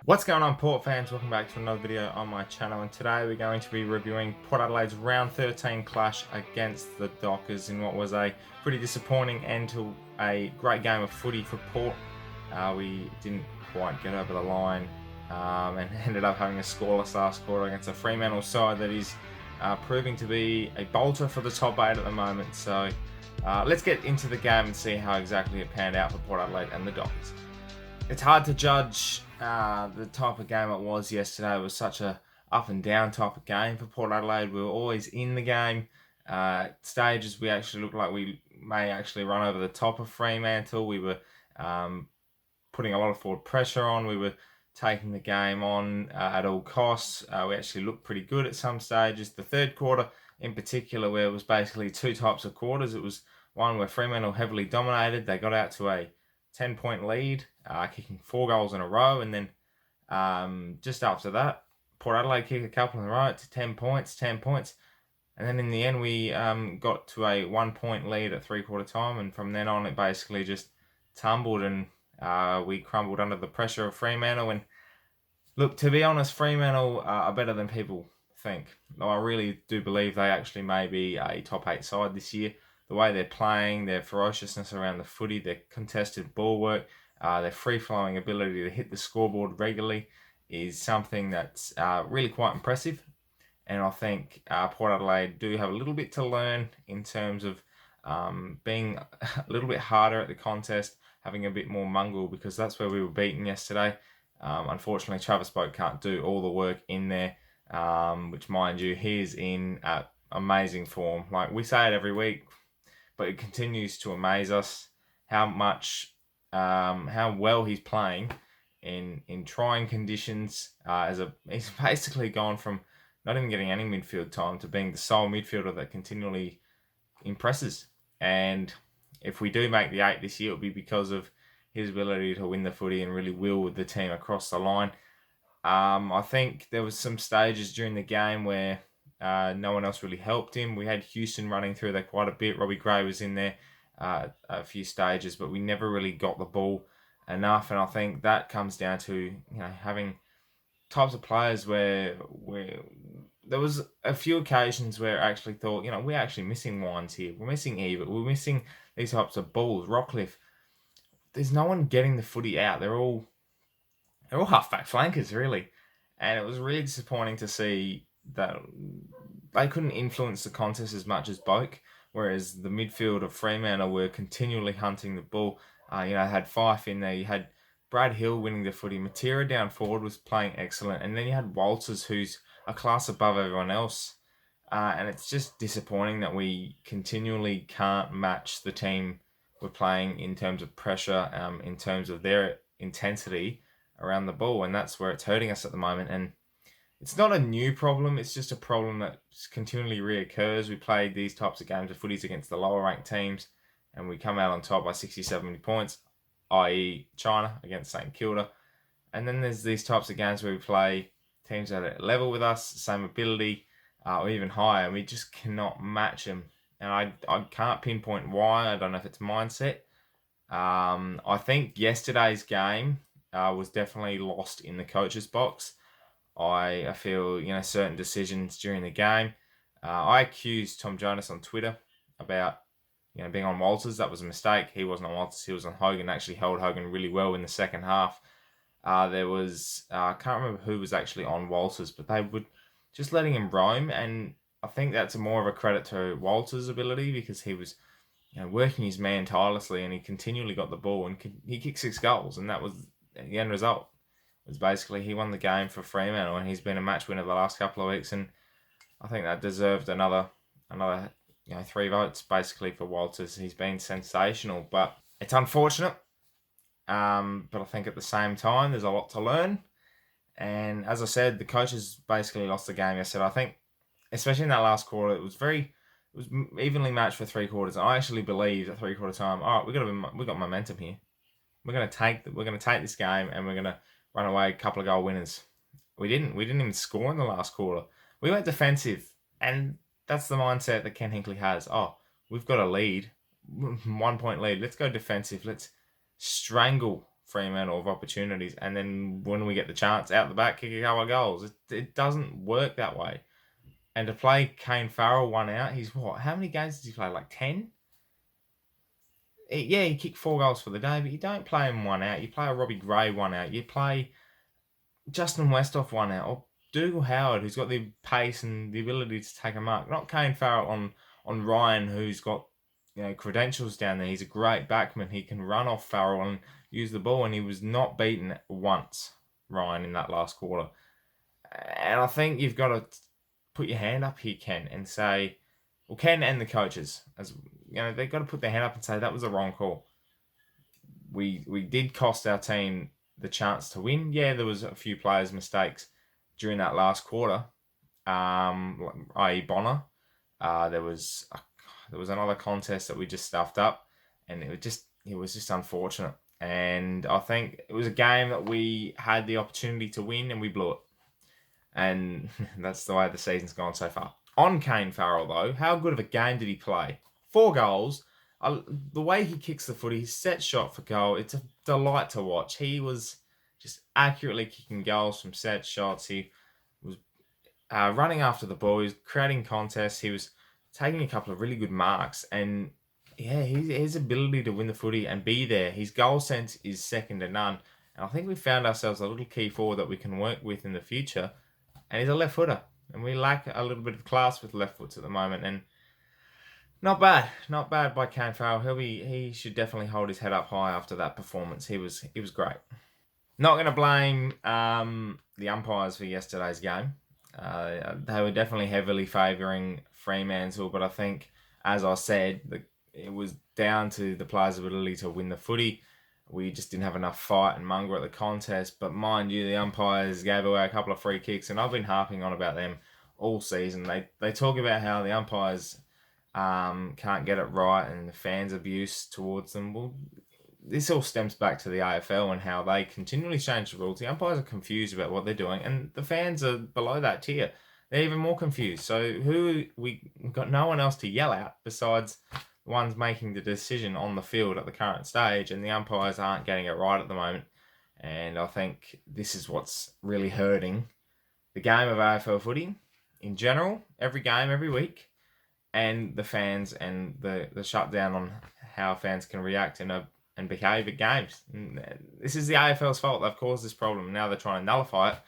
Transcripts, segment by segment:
What's going on, Port fans? Welcome back to another video on my channel, and today we're going to be reviewing Port Adelaide's round 13 clash against the Dockers in what was a pretty disappointing end to a great game of footy for Port. We didn't quite get over the line and ended up having a scoreless last quarter against a Fremantle side that is proving to be a bolter for the top 8 at the moment. So let's get into the game and see how exactly it panned out for Port Adelaide and the Dockers. It's hard to judge the type of game it was yesterday. It was such a up and down type of game for Port Adelaide. We were always in the game. Stages we actually looked like we may actually run over the top of Fremantle. We were putting a lot of forward pressure on. We were taking the game on at all costs. We actually looked pretty good at some stages. The third quarter in particular, where it was basically two types of quarters. It was one where Fremantle heavily dominated. They got out to a 10-point lead, kicking 4 goals in a row, and then just after that, Port Adelaide kicked a couple in a row to 10 points, and then in the end we got to a 1-point lead at three-quarter time, and from then on it basically just tumbled, and we crumbled under the pressure of Fremantle. And look, to be honest, Fremantle are better than people think. I really do believe they actually may be a top 8 side this year. The way they're playing, their ferociousness around the footy, their contested ball work, their free-flowing ability to hit the scoreboard regularly is something that's really quite impressive. And I think Port Adelaide do have a little bit to learn in terms of being a little bit harder at the contest, having a bit more mungle, because that's where we were beaten yesterday. Unfortunately, Travis Boak can't do all the work in there, which, mind you, he is in amazing form. Like we say it every week, but it continues to amaze us how well he's playing in trying conditions. He's basically gone from not even getting any midfield time to being the sole midfielder that continually impresses. And if we do make the 8 this year, it'll be because of his ability to win the footy and really will the team across the line. I think there was some stages during the game where no one else really helped him. We had Houston running through there quite a bit. Robbie Gray was in there a few stages, but we never really got the ball enough. And I think that comes down to having types of players where there was a few occasions where I actually thought, we're actually missing Wines here. We're missing Eva. We're missing these types of balls. Rockcliffe. There's no one getting the footy out. They're all halfback flankers, really. And it was really disappointing to see that they couldn't influence the contest as much as Boak, whereas the midfield of Fremantle were continually hunting the ball. Had Fife in there, you had Brad Hill winning the footy, Matera down forward was playing excellent, and then you had Walters, who's a class above everyone else. And it's just disappointing that we continually can't match the team we're playing in terms of pressure, in terms of their intensity around the ball, and that's where it's hurting us at the moment. And it's not a new problem, it's just a problem that continually reoccurs. We play these types of games of footies against the lower ranked teams, and we come out on top by 60, 70 points, i.e. China against St Kilda. And then there's these types of games where we play teams that are level with us, same ability, or even higher, and we just cannot match them. And I can't pinpoint why. I don't know if it's mindset. I think yesterday's game was definitely lost in the coach's box. I feel, certain decisions during the game. I accused Tom Jonas on Twitter about, being on Walters. That was a mistake. He wasn't on Walters. He was on Hogan. Actually held Hogan really well in the second half. There was, I can't remember who was actually on Walters, but they would just letting him roam. And I think that's more of a credit to Walters' ability, because he was, working his man tirelessly, and he continually got the ball, and he kicked 6 goals, and that was the end result. Was basically he won the game for Fremantle, and he's been a match winner the last couple of weeks, and I think that deserved another 3 votes basically for Walters. He's been sensational, but it's unfortunate. But I think at the same time there's a lot to learn, and as I said, the coaches basically lost the game yesterday. I think, especially in that last quarter, it was evenly matched for 3 quarters. And I actually believe at 3/4 time, all right, we got momentum here. We're gonna take this game, and we're gonna run away a couple of goal winners. We didn't even score in the last quarter. We went defensive, and that's the mindset that Ken Hinkley has. Oh, we've got a lead, 1-point lead. Let's go defensive. Let's strangle Fremantle of opportunities, and then when we get the chance out the back, kick a couple of goals. It doesn't work that way. And to play Kane Farrell one out, he's what? How many games did he play? Like 10? Yeah, he kicked 4 goals for the day, but you don't play him one out. You play a Robbie Gray one out. You play Justin Westhoff one out, or Dougal Howard, who's got the pace and the ability to take a mark. Not Kane Farrell on Ryan, who's got credentials down there. He's a great backman. He can run off Farrell and use the ball, and he was not beaten once, Ryan, in that last quarter. And I think you've got to put your hand up here, Ken, and say, well, Ken and the coaches, as they've got to put their hand up and say that was the wrong call. We did cost our team the chance to win. Yeah, there was a few players' mistakes during that last quarter, i.e. Bonner. There was another contest that we just stuffed up, and it was just unfortunate. And I think it was a game that we had the opportunity to win, and we blew it. And that's the way the season's gone so far. On Kane Farrell, though, how good of a game did he play? 4 goals. The way he kicks the footy, his set shot for goal, it's a delight to watch. He was just accurately kicking goals from set shots. He was running after the ball. He was creating contests. He was taking a couple of really good marks. And yeah, his ability to win the footy and be there, his goal sense is second to none. And I think we found ourselves a little key forward that we can work with in the future. And he's a left footer. And we lack a little bit of class with left foots at the moment. And not bad by Kane Farrell. He should definitely hold his head up high after that performance. He was great. Not going to blame the umpires for yesterday's game. They were definitely heavily favouring Fremantle, but I think, as I said, it was down to the players' ability to win the footy. We just didn't have enough fight and munger at the contest. But mind you, the umpires gave away a couple of free kicks, and I've been harping on about them all season. They talk about how the umpires can't get it right and the fans' abuse towards them. Well, this all stems back to the AFL and how they continually change the rules. The umpires are confused about what they're doing, and the fans are below that tier. They're even more confused. So we've got no one else to yell at besides the ones making the decision on the field at the current stage, and the umpires aren't getting it right at the moment. And I think this is what's really hurting the game of AFL footy in general, every game, every week, and the fans and the shutdown on how fans can react and behave at games. And this is the AFL's fault. They've caused this problem. Now they're trying to nullify it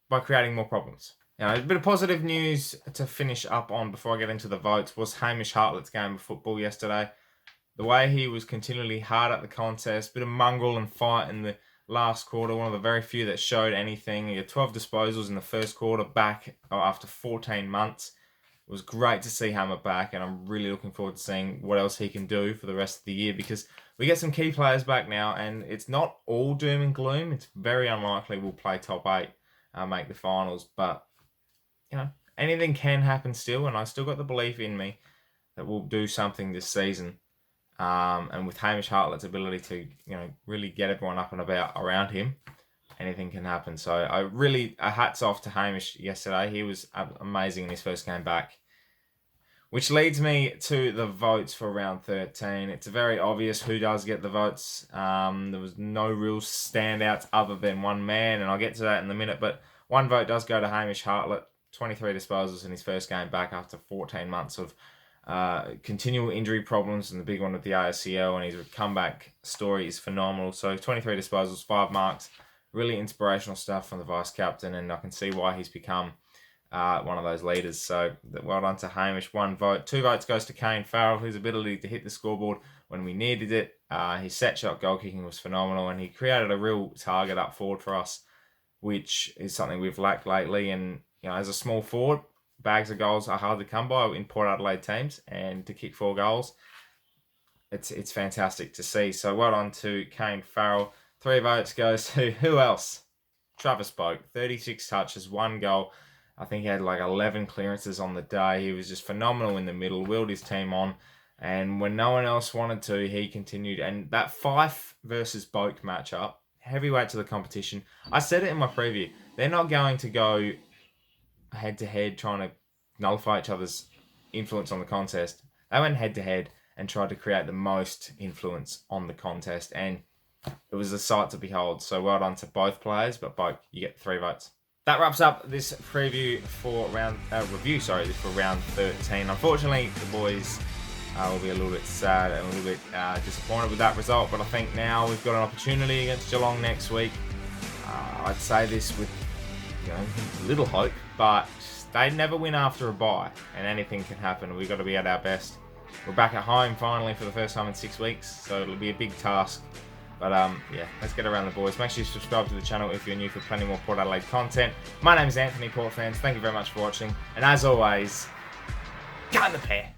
by creating more problems. Now, a bit of positive news to finish up on before I get into the votes was Hamish Hartlett's game of football yesterday. The way he was continually hard at the contest, bit of mongrel and fight in the last quarter, one of the very few that showed anything. He had 12 disposals in the first quarter back after 14 months. It was great to see Hammer back, and I'm really looking forward to seeing what else he can do for the rest of the year, because we get some key players back now, and it's not all doom and gloom. It's very unlikely we'll play top 8, make the finals, but anything can happen still, and I still got the belief in me that we'll do something this season. And with Hamish Hartlett's ability to, really get everyone up and about around him, anything can happen. So hats off to Hamish yesterday. He was amazing in his first game back. Which leads me to the votes for round 13. It's very obvious who does get the votes. There was no real standouts other than one man, and I'll get to that in a minute. But one vote does go to Hamish Hartlett. 23 disposals in his first game back after 14 months of continual injury problems, and the big one with the ACL, and his comeback story is phenomenal. So 23 disposals, 5 marks, really inspirational stuff from the vice-captain, and I can see why he's become one of those leaders. So well done to Hamish. 1 vote. 2 votes goes to Kane Farrell, whose ability to hit the scoreboard when we needed it. His set shot goal kicking was phenomenal, and he created a real target up forward for us, which is something we've lacked lately. And as a small forward, bags of goals are hard to come by in Port Adelaide teams, and to kick 4 goals, it's fantastic to see. So well done to Kane Farrell. 3 votes goes to who else? Travis Boak. 36 touches, 1 goal. I think he had like 11 clearances on the day. He was just phenomenal in the middle, willed his team on, and when no one else wanted to, he continued. And that Fife versus Boak matchup, heavyweight to the competition, I said it in my preview, they're not going to go head-to-head trying to nullify each other's influence on the contest. They went head-to-head and tried to create the most influence on the contest, and it was a sight to behold. So well done to both players, but Boke, you get 3 votes. That wraps up this review for round 13. Unfortunately, the boys will be a little bit sad and a little bit disappointed with that result, but I think now we've got an opportunity against Geelong next week. I'd say this with little hope, but they never win after a bye, and anything can happen. We've got to be at our best. We're back at home finally for the first time in 6 weeks, so it'll be a big task. But yeah, let's get around the boys. Make sure you subscribe to the channel if you're new for plenty more Port Adelaide content. My name is Anthony, Port fans. Thank you very much for watching, and as always, Kane the Pear.